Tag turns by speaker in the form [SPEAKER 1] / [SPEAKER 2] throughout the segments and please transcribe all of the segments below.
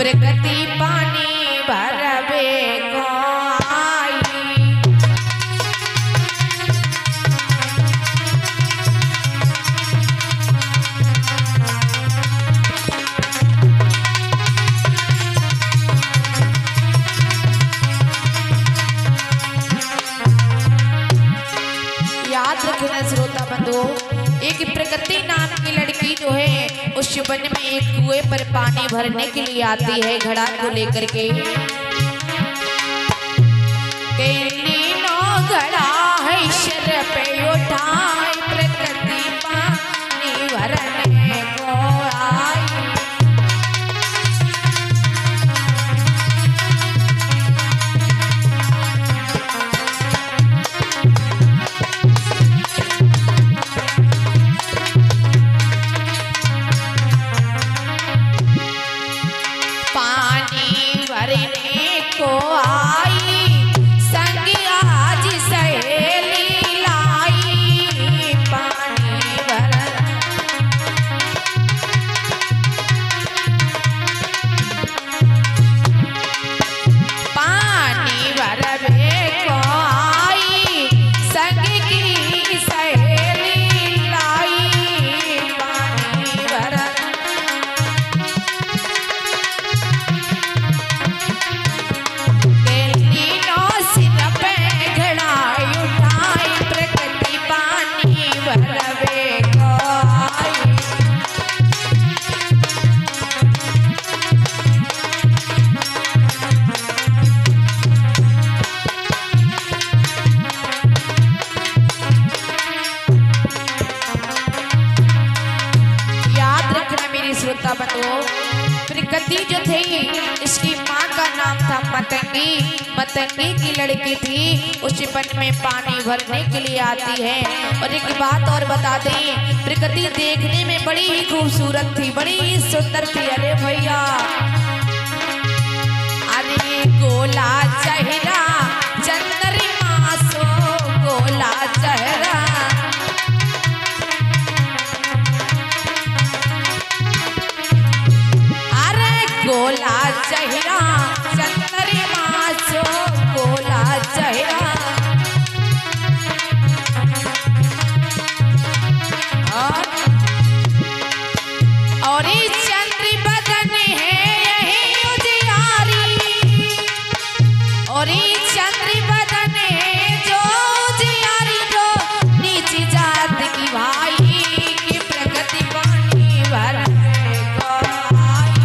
[SPEAKER 1] प्रकृति पानी भरवे को आई। याद रखना श्रोता बंधु, एक प्रकृति नाम की लड़की जो है उस वन में एक कुएं पर पानी भरने के लिए आती है घड़ा को लेकर के। नो घड़ा है शर पे उठाए प्रकृति पानी भरने को आई। प्रकृति जो थी इसकी माँ का नाम था मतंगी। मतंगी की लड़की थी, उस वन में पानी भरने के लिए आती है। और एक बात और बता दें, प्रकृति देखने में बड़ी ही खूबसूरत थी, बड़ी ही सुंदर थी। अरे भैया, अरे गोला चेहरा चंद्रमा सो गोला चेहरा, गोला चेहरा चंद्रमा सो गोला चेहरा। और चंद्र बदन है यही उजियारी, और चंद्र बदन है जो उजियारी, जो नीची जात की भाई की प्रकृति पानी भरने को आई।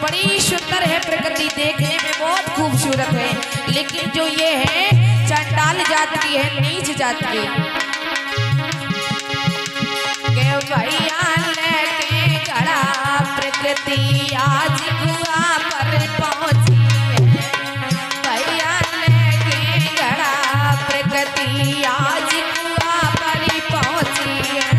[SPEAKER 1] बड़ी सुंदर है प्रकृति, देखने में बहुत खूबसूरत है, लेकिन जो ये है चंडाल जात की है, नीच जात की। के भैया लेके घड़ा प्रकृति आज कुआ पर पहुंची है। भैया लेके घड़ा प्रकृति आज कुआ पर पहुंची है।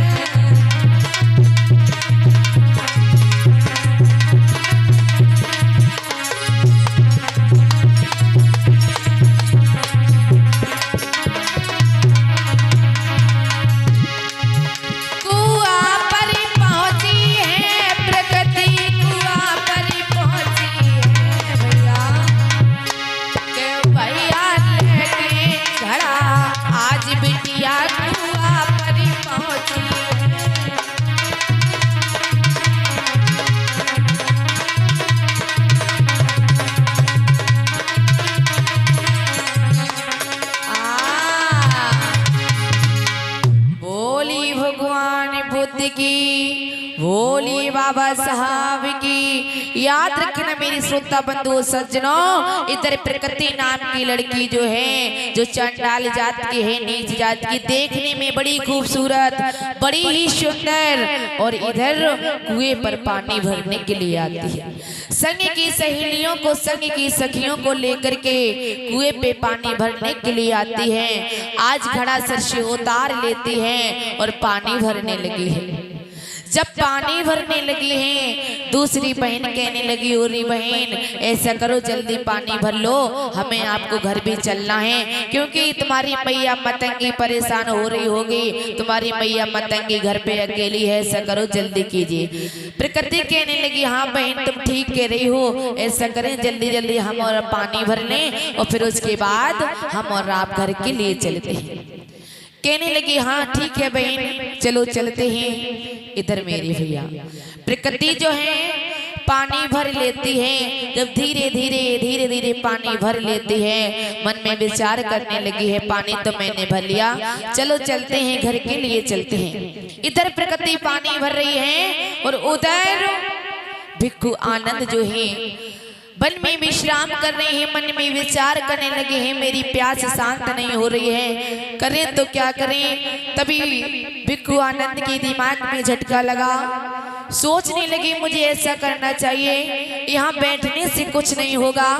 [SPEAKER 1] की, भोली बाबा साहब की। याद रखना मेरी श्रोता बंधु सज्जनों, इधर प्रकृति नाम की लड़की जो है, जो चंडाल जात की है, नीच जात की, देखने में बड़ी खूबसूरत, बड़ी ही सुंदर, और इधर कुएं पर पानी भरने के लिए आती है। संग की सहेलियों को, संग की सखियों को लेकर के कुएं पे पानी भरने के लिए आती है। आज घड़ा सर से उतार लेती है और पानी भरने लगी है। जब पानी भरने लगी है, दूसरी बहन कहने लगी, ओरी बहन ऐसा करो जल्दी पानी भर लो, हमें आपको घर भी चलना है, क्योंकि तुम्हारी मैया मतंगी परेशान हो रही होगी, तुम्हारी मैया मतंगी घर पे अकेली है, ऐसा करो जल्दी कीजिए। प्रकृति कहने लगी, हाँ बहन तुम ठीक कह रही हो, ऐसा करें जल्दी जल्दी हम और पानी भर लें और फिर उसके बाद हम और आप घर के लिए चलते हैं। कहने लगी, हाँ ठीक है बहन चलो चलते हैं। इधर मेरी भैया प्रकृति जो है पानी भर लेती है, जब धीरे धीरे धीरे धीरे पानी भर लेती है, मन में विचार करने लगी है, पानी तो मैंने भर लिया, चलो चलते हैं घर के लिए चलते हैं। इधर प्रकृति पानी भर रही है और उधर भिक्खु आनंद जो है वन में विश्राम कर रहे हैं, मन में विचार करने लगे हैं, मेरी प्यास शांत नहीं हो रही है, करें तो क्या करें। तभी भिक्खु आनंद के दिमाग में झटका लगा, सोचने लगे मुझे ऐसा करना चाहिए, यहाँ बैठने से कुछ नहीं होगा,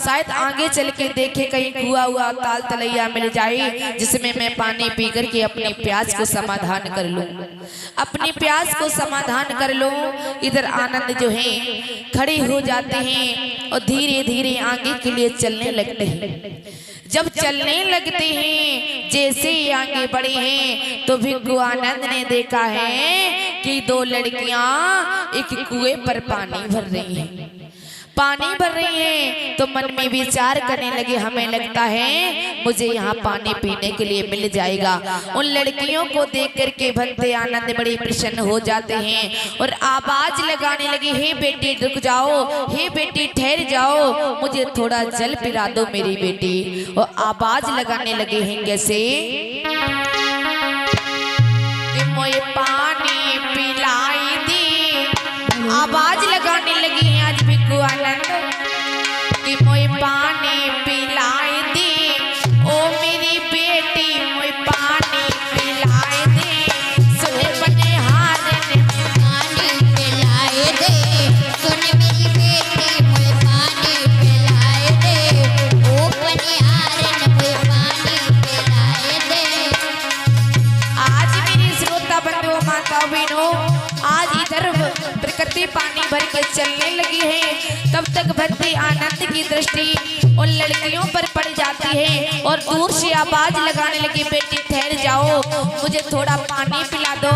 [SPEAKER 1] शायद आगे चल के देखे कहीं कुआ हुआ ताल तलैया मिल जाए जिसमें मैं पानी पी करके अपनी प्यास को समाधान कर लूं, अपनी प्यास को समाधान कर लूं। इधर आनंद जो है खड़े हो जाते हैं और धीरे धीरे आगे के लिए चलने लगते हैं। जब चलने लगते हैं, जैसे ही आगे बढ़े हैं तो भिक्खु आनंद ने देखा है कि दो लड़कियां एक कुएं पर पानी भर रही हैं, पानी भर रही हैं। तो मन में विचार करने लगे, हमें लगता है मुझे यहाँ पानी पीने के लिए मिल जाएगा। उन लड़कियों को देख करके भक्ति आनंद बड़े प्रसन्न हो जाते हैं और आवाज लगाने लगे, हे बेटी रुक जाओ, हे बेटी ठहर जाओ, मुझे थोड़ा जल पिला दो मेरी बेटी। और आवाज लगाने लगे हैं कैसे, कि मुझे पानी पिलाई दी। आवाज लगाने लगी हैं आज भिक्खु आनंद कि मुझे पानी पिलाई दी, ओ मेरी बेटी मुझे पानी पिलाई दे। सुने बने हारन
[SPEAKER 2] पानी पिलाए दे, सुन मेरी बेटी मुझे पानी पिलाए दे, ओ बने हारन मुझे पानी पिलाए दे।
[SPEAKER 1] आज मेरी श्रोता बंधुओं माताओं बहनों, आज इधर प्रकृति पानी भर के चलने लगी है, तब तक भक्ति आनंद की दृष्टि उन लड़कियों पर पड़ जाती है और दूर से आवाज लगाने लगी, बेटी ठहर जाओ, मुझे थोड़ा पानी पिला दो।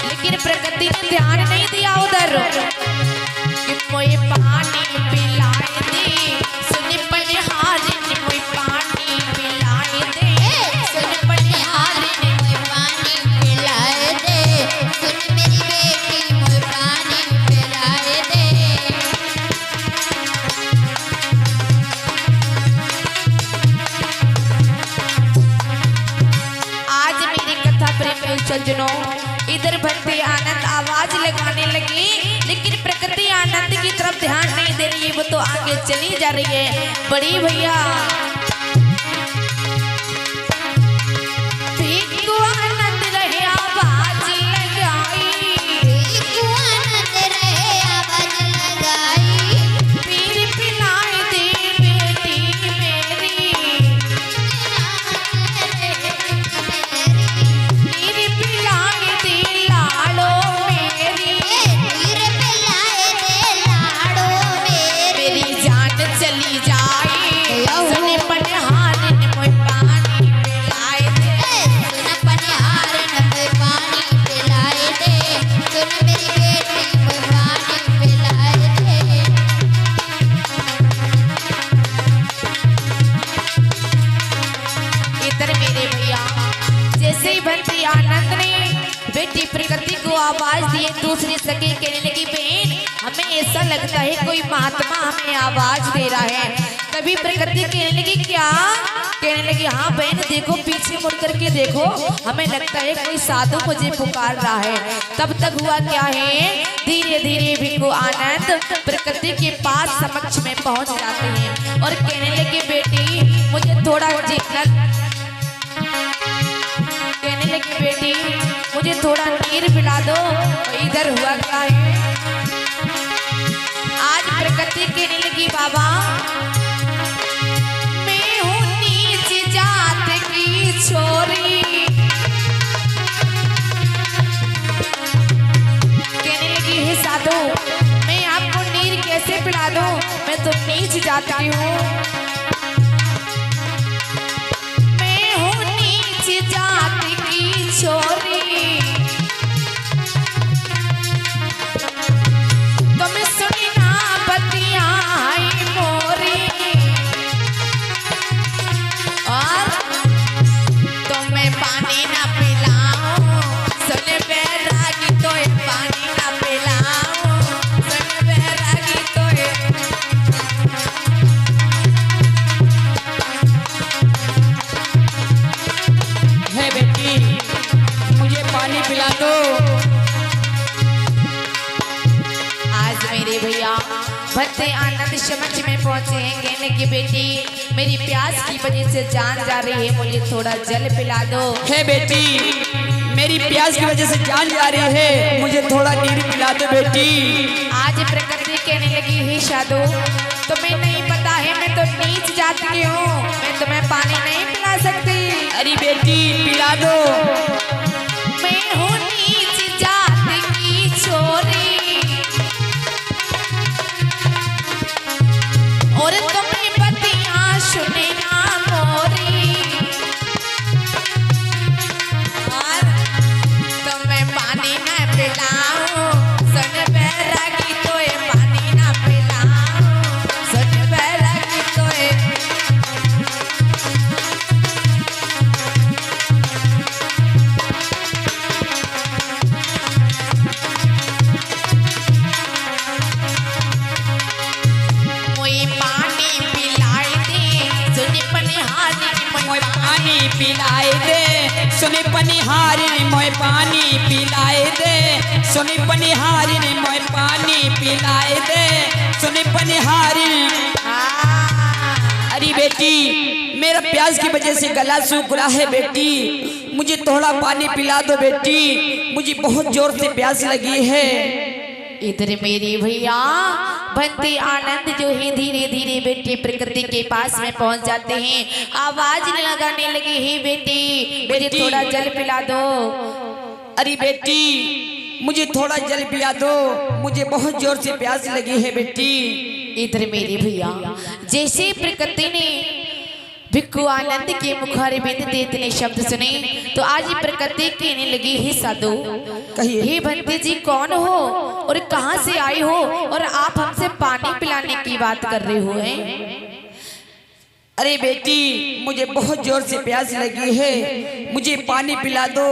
[SPEAKER 1] लेकिन प्रकृति ने ध्यान नहीं दिया उधर कि मुझे पानी पिलाए दे, सुन बनिहारिन मुझे पानी पिलाए दे, सुन बनिहारिन
[SPEAKER 2] मुझे पानी पिलाए दे, सुन मेरी बेटी मुझे पानी पिलाए दे।
[SPEAKER 1] आज मेरी कथा प्रेमी सज्जनों, इधर भक्ति आनंद आवाज लगाने लगी, लेकिन प्रकृति आनंद की तरफ ध्यान नहीं दे रही है, वो तो आगे चली जा रही है। बड़ी भैया भिक्खु आनंद रहे आवाज लगाई,
[SPEAKER 2] भिक्खु आनंद रहे आवाज लगाई,
[SPEAKER 1] पीर पिलाई दे बेटी मेरी, पीर पिलाई दे लाड़ो मेरी,
[SPEAKER 2] पीर पिलाए दे लाड़ो मेरी।
[SPEAKER 1] मेरी जान चली जाए, सुने बनिहारिन मुझे पानी पिलाए दे,
[SPEAKER 2] सुन बनिहारन मुझे पानी पिलाए दे, सुन मेरी बेटी मुझे पानी पिलाए दे।
[SPEAKER 1] इधर मेरे भैया जैसे ही भक्ति आनंद ने बेटी प्रकृति को आवाज दिए, दूसरी सखी कहने लगी, बहन हमें ऐसा लगता है कोई महात्मा हमें आवाज दे रहा है। तभी प्रकृति कहने लगी, क्या? कहने लगी, हाँ बहन देखो पीछे मुड़ करके देखो, हमें लगता है कोई साधु मुझे पुकार रहा है। तब तक हुआ क्या है, धीरे धीरे भिक्खु आनंद प्रकृति के पास समक्ष में पहुंच जाते हैं और कहने लगे, बेटी मुझे थोड़ा जितना, कहने लगी बेटी मुझे थोड़ा नीर पिला दो। इधर हुआ क्या है, आज प्रकृति कहने लगी, बाबा मैं हूँ नीच जात की छोरी, मैं तो नीच जात की हूँ। मैं हूँ नीच जात की छोरी, तुम सुनी ना बतियाई मोरी, और तुम्हें पानी ना पिलाऊं सुन बैरागी तो ये पानी ना पिलाऊं सुन बैरागी तो ये।
[SPEAKER 3] है बेटी मुझे पानी पिला दो।
[SPEAKER 1] आज मेरे भैया भक्ति आनंद समझ में पहुंचे हैं, कहने की बेटी मेरी प्यास की वजह से जान जा रही है, मुझे थोड़ा जल पिला दो।
[SPEAKER 3] है बेटी मेरी प्यास की वजह से जान जा रही है, मुझे थोड़ा नीर पिला दो बेटी।
[SPEAKER 1] आज प्रकृति कहने लगी ही साधु तुम्हें नहीं पता है मैं तो नीच जात की हूँ, मैं तुम्हें पानी नहीं पिला सकती।
[SPEAKER 3] अरे बेटी पिला दो।
[SPEAKER 1] मैं हूँ नीच जात की छोरी, और तुम्हें बतियां सुने ना मोरी, और तुम्हें पानी ना पिलाऊं सुन बैरागी तो ये पानी ना पिलाऊं सुन बैरागी तो ये। मोई पानी पिलाई दे सुनी पनिहारी,
[SPEAKER 3] मोय पानी पिलाए दे सुनी पनिहारी, मोय पानी पिलाए दे सुनी पनिहारी, मोय पानी पिलाए दे सुनी पनिहारी। अरे बेटी मेरा प्यास की वजह से गला सूख रहा है बेटी, मुझे थोड़ा पानी पिला दो बेटी, मुझे बहुत जोर से प्यास लगी है।
[SPEAKER 1] इधर मेरी भैया बनते आनंद जो है धीरे धीरे बेटी प्रकृति के पास में पहुंच जाते हैं, आवाज लगाने लगे ही बेटी मुझे थोड़ा जल पिला दो।
[SPEAKER 3] अरे बेटी मुझे थोड़ा जल पिला दो, मुझे बहुत जोर से प्यास लगी है बेटी।
[SPEAKER 1] इधर मेरे भैया जैसे प्रकृति ने भिक्खु आनंद के मुखारे बिंद दे इतने शब्द सुने तो आज प्रकृति कहने लगी ही साधु
[SPEAKER 3] कहिए।
[SPEAKER 1] हे बंदे जी कौन हो और कहां से आए हो और आप हमसे पानी पिलाने की बात कर रहे हो हैं?
[SPEAKER 3] अरे बेटी मुझे बहुत जोर से प्यास लगी है, मुझे पानी पिला दो,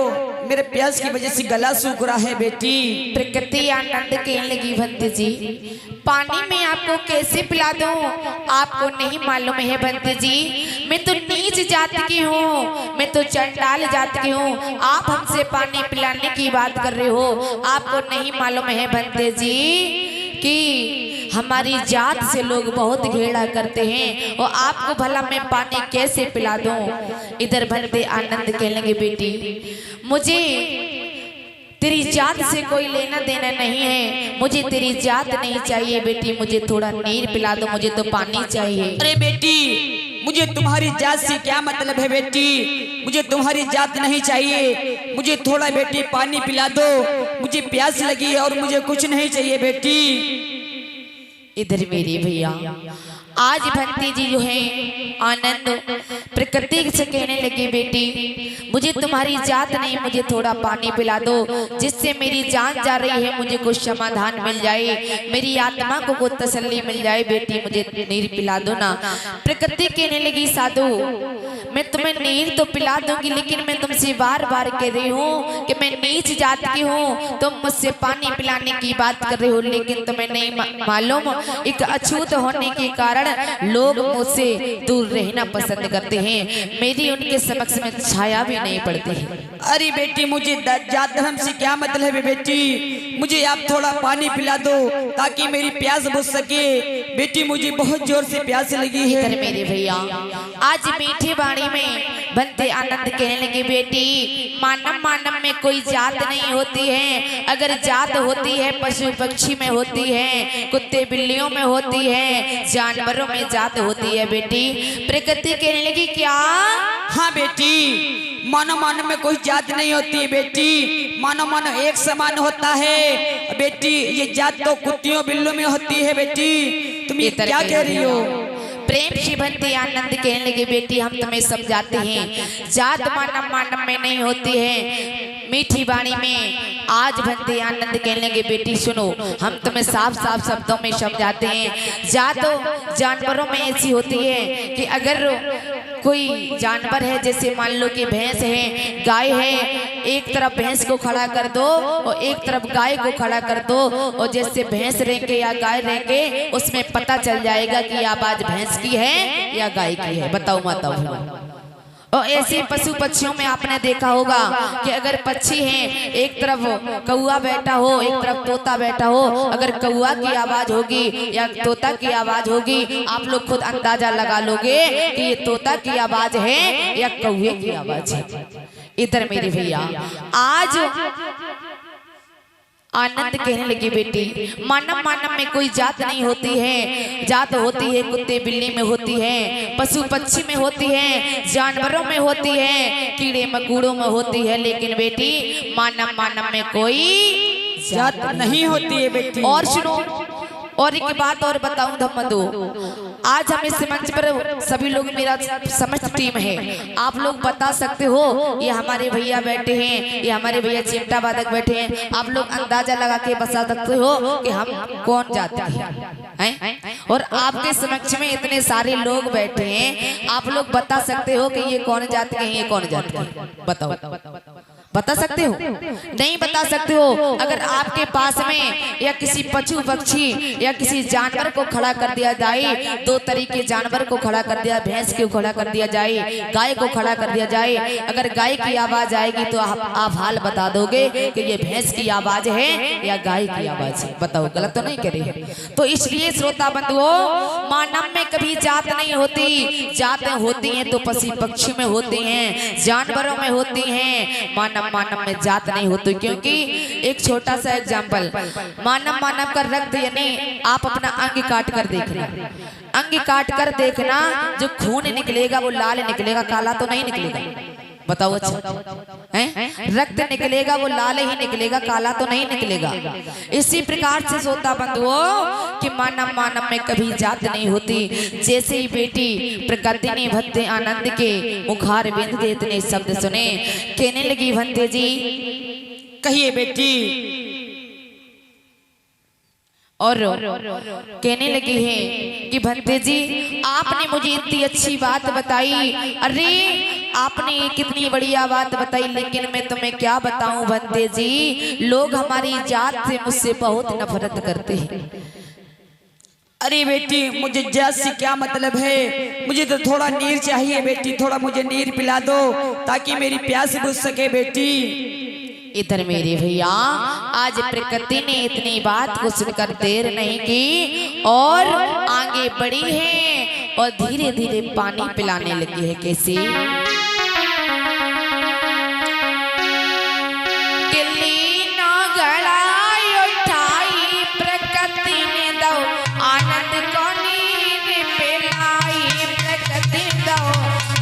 [SPEAKER 3] मेरे प्यास की वजह से गला सूख रहा है बेटी।
[SPEAKER 1] प्रकृति आनंद कहने लगी बंदे जी पानी मैं आपको कैसे पिला दूं, आपको नहीं मालूम है बंदे जी मैं तो नीच जात की हूँ, मैं तो चंडाल जात की हूँ, आप हमसे पानी पिलाने की बात कर रहे हो, आपको नहीं मालूम है बंदे जी कि हमारी जात से लोग बहुत घेड़ा करते हैं और आपको भला मैं पानी कैसे पिला दूं। इधर बंदे आनंद कहने लगे बेटी मुझे तेरी जात से कोई लेना देना नहीं है, मुझे तेरी जात नहीं चाहिए बेटी, मुझे थोड़ा नीर पिला दो, मुझे तो पानी चाहिए।
[SPEAKER 3] अरे बेटी मुझे तुम्हारी जात से क्या मतलब है बेटी, मुझे तुम्हारी जात नहीं चाहिए, मुझे थोड़ा बेटी पानी पिला दो, मुझे प्यास लगी है और मुझे कुछ नहीं चाहिए बेटी।
[SPEAKER 1] इधर मेरे भैया आज भक्ति जी जो है आनंद प्रकृति से कहने लगी बेटी मुझे तुम्हारी जात नहीं, मुझे थोड़ा पानी पिला दो जिससे मेरी जान जा रही है, मुझे कुछ समाधान मिल जाए, मेरी आत्मा को कुछ तसल्ली मिल जाए, बेटी मुझे नीर पिला दो ना। प्रकृति कहने लगी साधु मैं तुम्हें नीर तो पिला दूंगी लेकिन मैं तुमसे बार बार कह रही हूँ कि मैं नीच जात की हूँ, तुम मुझसे पानी पिलाने की बात कर रहे हो लेकिन तुम्हें नहीं मालूम एक अछूत होने के कारण लोग मुझसे दूर रहना पसंद करते हैं, मेरी उनके समक्ष में छाया भी नहीं पड़ती है।
[SPEAKER 3] अरे बेटी मुझे जात धर्म से क्या मतलब है बेटी, मुझे आप थोड़ा पानी पिला दो ताकि मेरी प्यास बुझ सके, बेटी मुझे बहुत जोर से प्यास लगी है।
[SPEAKER 1] मेरे भैया आज मीठी बाड़ी में बनते आनंद कहने लगे बेटी मानव मानव में कोई जात नहीं होती है, अगर जात होती है पशु पक्षी में होती है, कुत्ते बिल्लियों में होती है, जानवरों में जात होती है बेटी। प्रकृति कहने लगी क्या?
[SPEAKER 3] हाँ बेटी, मानव मानव में कोई जात नहीं होती है बेटी, मानव मानव एक समान होता है बेटी। ये जात तो कुत्तियों बिल्लियों में होती है बेटी, तुम ये क्या कह रही हो?
[SPEAKER 1] प्रेम से बनते आनंद कहने लगे बेटी हम तुम्हें समझाते हैं, जात मानव मानव में नहीं होती है। मीठी वाणी में आज बनते आनंद कहने लगे बेटी सुनो, हम तुम्हें साफ साफ शब्दों में समझाते हैं। जात जानवरों में ऐसी होती है कि अगर कोई जानवर है, जैसे मान लो कि भैंस है, गाय है, एक तरफ भैंस को खड़ा कर दो और एक तरफ गाय को खड़ा कर दो, और जैसे भैंस रहेंगे या गाय रहेंगे उसमें पता चल जाएगा कि आवाज भैंस की है या गाय की है। बताओ माताओं। और ऐसे पशु पक्षियों में आपने देखा होगा कि अगर पक्षी हैं, एक तरफ कौआ बैठा हो, एक तरफ तोता बैठा हो, अगर कौआ की आवाज होगी या तोता की आवाज होगी, आप लोग खुद अंदाजा लगा लोगे कि ये तोता की आवाज है या कौए की आवाज है। इधर मेरे भैया आज आनंद कहने लगी बेटी मानव मानव में कोई जात नहीं होती है, जात होती है कुत्ते बिल्ली में होती है, पशु पक्षी में होती है, जानवरों में होती है, कीड़े मकोड़ों में होती है, लेकिन बेटी मानव मानव में कोई
[SPEAKER 3] जात नहीं होती है बेटी।
[SPEAKER 1] और सुनो, और एक बात और बताऊं धम्मदो, आज हम इस मंच पर सभी लोग, मेरा समस्त टीम है, आप लोग बता सकते हो, ये हमारे भैया बैठे हैं, ये हमारे भैया चिमटा वादक बैठे हैं, आप लोग अंदाजा लगा के बता सकते हो कि हम कौन जाते हैं? और आपके समक्ष में इतने सारे लोग बैठे हैं, आप लोग बता सकते हो कि ये कौन जाते हैं, ये कौन जाते हैं? बताओ, बता सकते हो? नहीं बता सकते हो। अगर आपके पास में या किसी पशु पक्षी या किसी जानवर को खड़ा कर दिया जाए, दो तरीके जानवर को खड़ा कर दिया, भैंस को खड़ा कर दिया जाए, गाय को खड़ा कर दिया जाए, अगर गाय की आवाज आएगी तो आप हाल बता दोगे कि ये भैंस की आवाज है या गाय की आवाज है। बताओ, गलत तो नहीं करे? तो इसलिए श्रोता बंधुओं, मानव में कभी जात नहीं होती, जातें होती हैं तो पशु पक्षी में होती हैं, जानवरों में होती हैं, मानव में जात नहीं होती। क्योंकि एक छोटा सा एग्जाम्पल, मानव का रक्त, यानी आप अपना अंग काट कर देखना, अंग काट कर देखना, जो खून निकलेगा वो लाल निकलेगा, काला तो नहीं निकलेगा। बताओ अच्छा है? रक्त निकलेगा वो लाल ही निकलेगा, काला तो नहीं निकलेगा। इसी प्रकार से श्रोता बंधुओं कि मानव में कभी जात नहीं होती। जैसे ही बेटी प्रकृति ने भक्ति आनंद के मुखार बिंद के इतने शब्द सुने, कहने लगी भंते जी,
[SPEAKER 3] कहिए बेटी।
[SPEAKER 1] और कहने लगी है कि भंते जी आपने मुझे इतनी अच्छी बात बताई, अरे आपने कितनी बढ़िया बात बताई, लेकिन मैं तुम्हें क्या बताऊं भंते जी, लोग हमारी जात से मुझसे बहुत नफरत करते हैं।
[SPEAKER 3] अरे बेटी, मुझे जात से क्या मतलब है, मुझे तो थोड़ा नीर चाहिए बेटी, थोड़ा मुझे नीर पिला दो ताकि मेरी प्यास बुझ सके बेटी।
[SPEAKER 1] इधर मेरे भैया आज प्रकृति ने इतनी बात को सुनकर देर नहीं की और आगे बढ़ी है और धीरे धीरे पानी पिलाने लगी है। कैसे? किल्ली ना गड़ाई उठाई, प्रकृति ने दो आनंद को नीर पिलाई, प्रकृति दो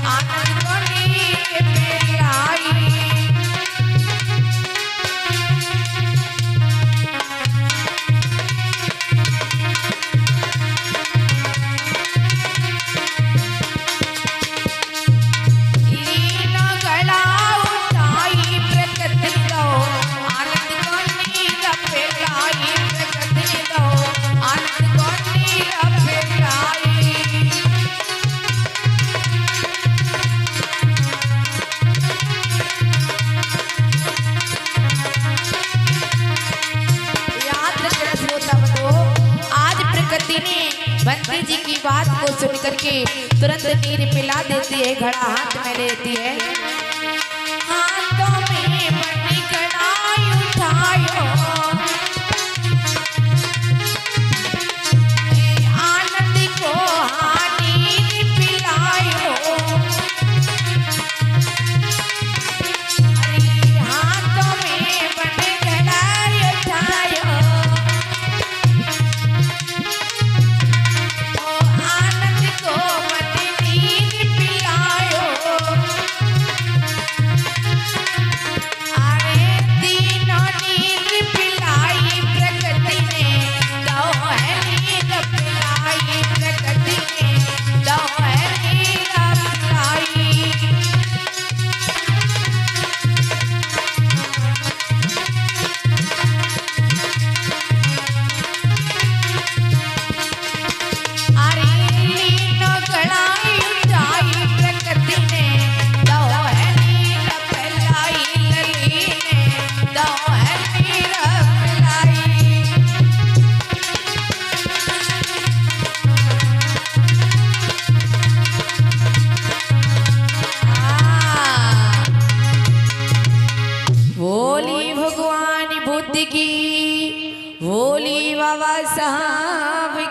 [SPEAKER 1] आनंद को नीर पिलाई। बंती जी की बात को सुन करके तुरंत नीर पिला देती है, घड़ा हाथ में लेती है, हाथों में बड़ी कड़ाई उठायो, आनंद को नीर पिलायो,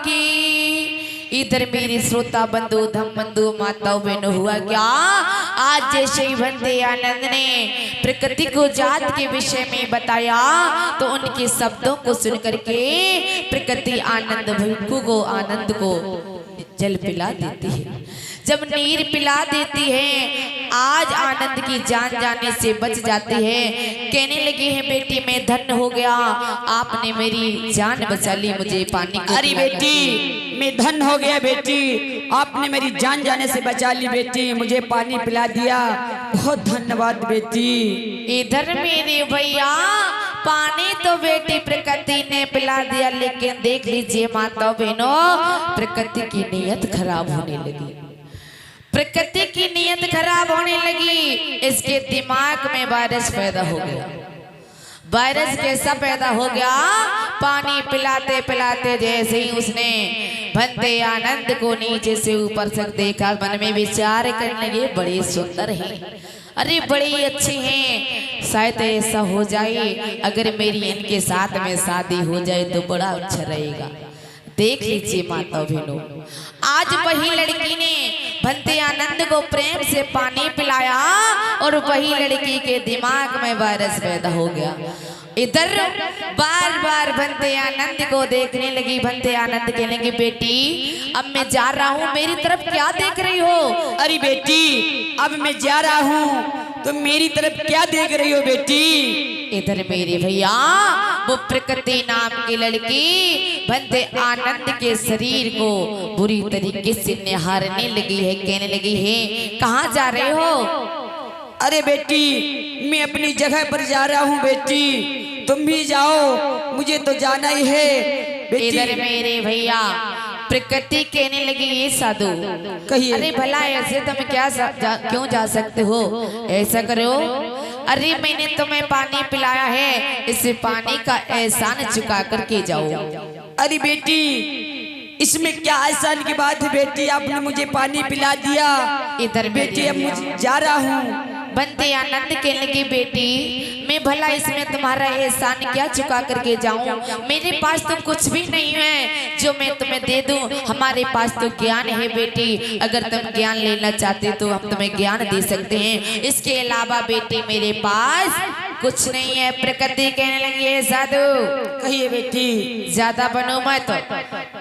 [SPEAKER 1] की। इधर मेरी श्रोता बंधु धम बंधु माताओं बहनों हुआ क्या, आज जैसे ही बंदे आनंद ने प्रकृति को जात के विषय में बताया तो उनके शब्दों को सुन करके प्रकृति आनंद भिक्खु को आनंद को जल पिला देती है। जब नीर पिला देती है आज आनंद की जान जाने से बच जाती है। कहने लगी है बेटी मैं धन्य हो गया, आपने मेरी जान बचा ली, मुझे पानी को
[SPEAKER 3] अरे बेटी मैं धन्य हो गया बेटी, आपने मेरी जान जाने से बचा ली बेटी, मुझे पानी पिला दिया, बहुत धन्यवाद बेटी।
[SPEAKER 1] इधर मेरे भैया पानी तो बेटी प्रकृति ने पिला दिया, लेकिन देख लीजिए माता बहनों प्रकृति की नीयत खराब होने लगी। प्रकृति की नीयत खराब होने लगी, इसके दिमाग में वायरस पैदा हो गया। वायरस कैसा पैदा हो गया, पानी पिलाते पिलाते जैसे ही उसने बंदे आनंद को नीचे से ऊपर तक देखा, मन में विचार करने लगे बड़े सुंदर हैं, अरे बड़े अच्छे हैं, शायद ऐसा हो जाए अगर मेरी इनके साथ में शादी हो जाए तो बड़ा अच्छा रहेगा। देख लीजिए माता बहनों, आज वही लड़की ने बंदे आनंद को प्रेम से पानी पिलाया और वही लड़की के दिमाग में वायरस पैदा हो गया। इधर बार बार बंदे आनंद को देखने लगी। बंदे आनंद कहने लगी बेटी अब मैं जा रहा हूँ, मेरी तरफ क्या देख रही हो?
[SPEAKER 3] अरे बेटी अब मैं जा रहा हूँ, तुम मेरी तरफ क्या देख रही हो बेटी?
[SPEAKER 1] इधर मेरे भैया वो प्रकृति नाम की लड़की बंदे आनंद के शरीर को बुरी तरीके से निहारने लगी है। कहने लगी है कहाँ जा रहे हो?
[SPEAKER 3] अरे बेटी मैं अपनी जगह पर जा रहा हूँ बेटी, तुम भी जाओ, मुझे तो जाना ही है बेटी।
[SPEAKER 1] इधर मेरे भैया प्रकृति कहने लगी ये साधु
[SPEAKER 3] कहिए।
[SPEAKER 1] अरे भला ऐसे तुम क्या क्यों जा सकते हो? ऐसा करो, अरे मैंने तुम्हें पानी पिलाया है, इस पानी का एहसान चुका करके जाओ।
[SPEAKER 3] अरे बेटी इसमें क्या एहसान की बात है बेटी, आपने मुझे पानी पिला दिया।
[SPEAKER 1] इधर
[SPEAKER 3] बेटी अब मुझे जा रहा हूँ।
[SPEAKER 1] बंदे आनंद कहने लगी बेटी मैं भला इसमें तुम्हारा एहसान क्या चुका करके जाऊं? मेरे पास तो कुछ भी नहीं है जो मैं तुम्हें दे दूं, हमारे पास तो ज्ञान है बेटी, अगर तुम ज्ञान लेना चाहते तो हम तुम्हें ज्ञान दे सकते हैं, इसके अलावा बेटी मेरे पास कुछ नहीं है। प्रकृति कहने लगी है साधु
[SPEAKER 3] कहिए बेटी।
[SPEAKER 1] ज्यादा बनो मत।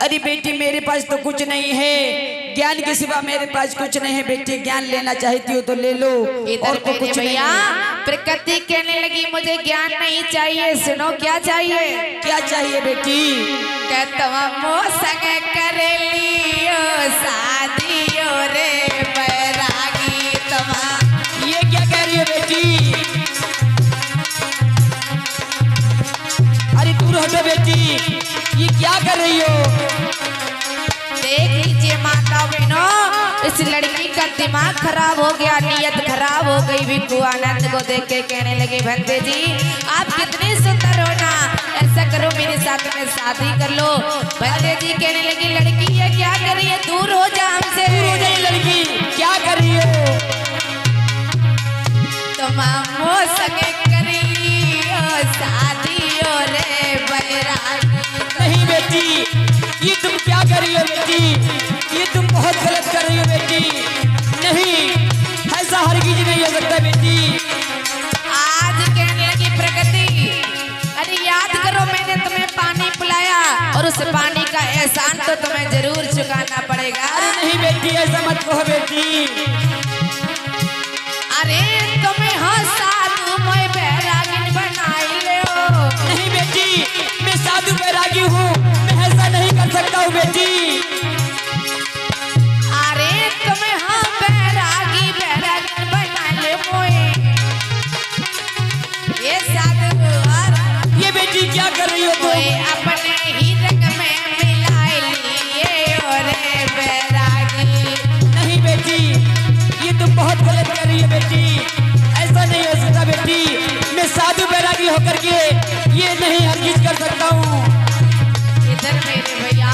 [SPEAKER 3] अरे बेटी मेरे पास तो कुछ नहीं है, ज्ञान के सिवा मेरे पास कुछ नहीं है बेटी, ज्ञान लेना चाहती हो तो ले लो, और तो कुछ नहीं है।
[SPEAKER 1] प्रकृति कहने लगी मुझे ज्ञान नहीं चाहिए, सुनो क्या चाहिए?
[SPEAKER 3] क्या चाहिए बेटी?
[SPEAKER 1] संग कर लियो शादियो रे बैरागी तमा।
[SPEAKER 3] ये क्या कह रही हो बेटी? अरे दूर हटो बेटी, ये क्या कर रही हो?
[SPEAKER 1] देख लीजिए माता बहनों इस लड़की का दिमाग खराब हो गया, नीयत खराब हो गई। भिक्खु आनंद को देख के कहने लगे बंदे जी आप कितने सुंदर हो ना, ऐसा करो मेरे साथ में शादी कर लो। बंदे जी कहने लगी लड़की ये क्या कर रही है, दूर हो जा हमसे।
[SPEAKER 3] दूर हो जाइए लड़की, क्या कर रही हो?
[SPEAKER 1] तुम हमो संगे कर लियो शादियो रे बैरागी।
[SPEAKER 3] नहीं बेटी ये तुम क्या कर रही हो बेटी, ये तुम बहुत गलत कर रही हो बेटी, नहीं ऐसा हरगिज नहीं हो सकता बेटी।
[SPEAKER 1] आज कहने लगी प्रकृति अरे याद करो मैंने तुम्हें पानी पिलाया और उस पानी का एहसान तो तुम्हें जरूर चुकाना पड़ेगा।
[SPEAKER 3] अरे नहीं बेटी ऐसा मत कहो बेटी।
[SPEAKER 1] अरे तुम्हें हाँ साधु मैं बैरागिन बनाई ले हो।
[SPEAKER 3] नहीं बेटी मैं साधु बैरागी हूँ, मैं ऐसा नहीं कर सकता हूँ बेटी।
[SPEAKER 1] अरे तुम्हें हाँ बैरागिन बना ले मोए। ये साधु
[SPEAKER 3] ये बेटी क्या कर रही हो तुम?
[SPEAKER 1] अपने ही रंग में मिलाए लिए और बैरागी।
[SPEAKER 3] नहीं बेटी ये तुम बहुत गलत कर रही हो बेटी, ऐसा नहीं हो सकता बेटी, मैं साधु बैरागी होकर के ये नहीं हरगिज कर सकता हूँ।
[SPEAKER 1] इधर मेरे भैया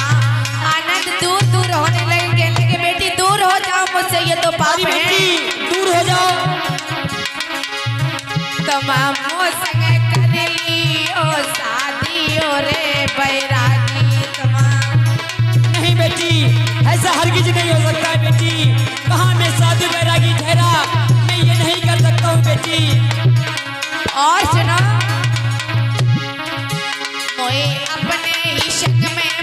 [SPEAKER 1] आनंद दूर दूर होने लगे बेटी दूर हो जाओ मुझसे, ये तो पाप है।
[SPEAKER 3] बेटी दूर हो जाओ।
[SPEAKER 1] तमाम संग कर लियो शादियो रे बैरागी तमाम। और सुनो मोए अपने ही शक में